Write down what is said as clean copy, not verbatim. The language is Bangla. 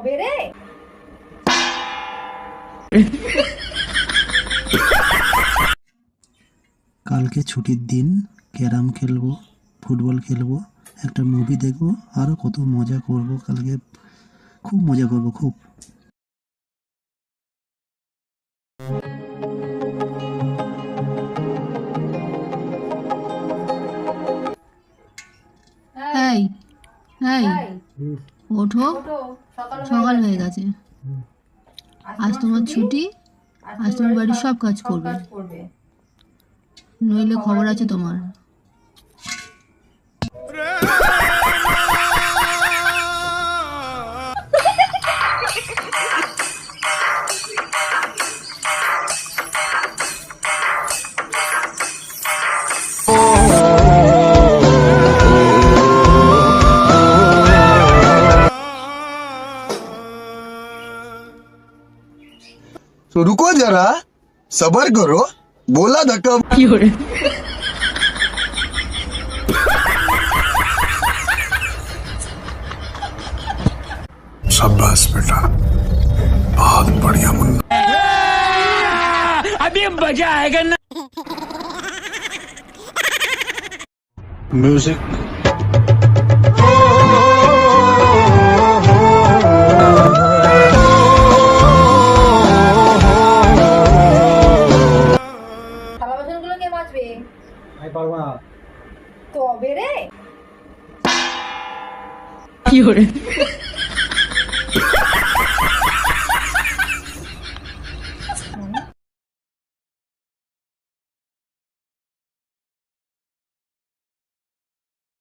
বেরে কালকে ছুটির দিন, ক্যারাম খেলবো, ফুটবল খেলবো, একটা মুভি দেখবো, আরও কত মজা করব। কালকে খুব মজা করব, খুব। এই এই ওঠো, সকাল হয়ে গেছে। আজ তোমার ছুটি, আজ তুমি বাড়ির সব কাজ করবে, নইলে খবর আছে তোমার। तो रुको जरा, सबर करो, बोला धक्का। शाबाश बेटा, बहुत बढ़िया मुन्ना। अभी मजा आएगा ना। म्यूजिक থালা বাসনগুলো কে মাজবে? আমি পারবো না। তবে রে কি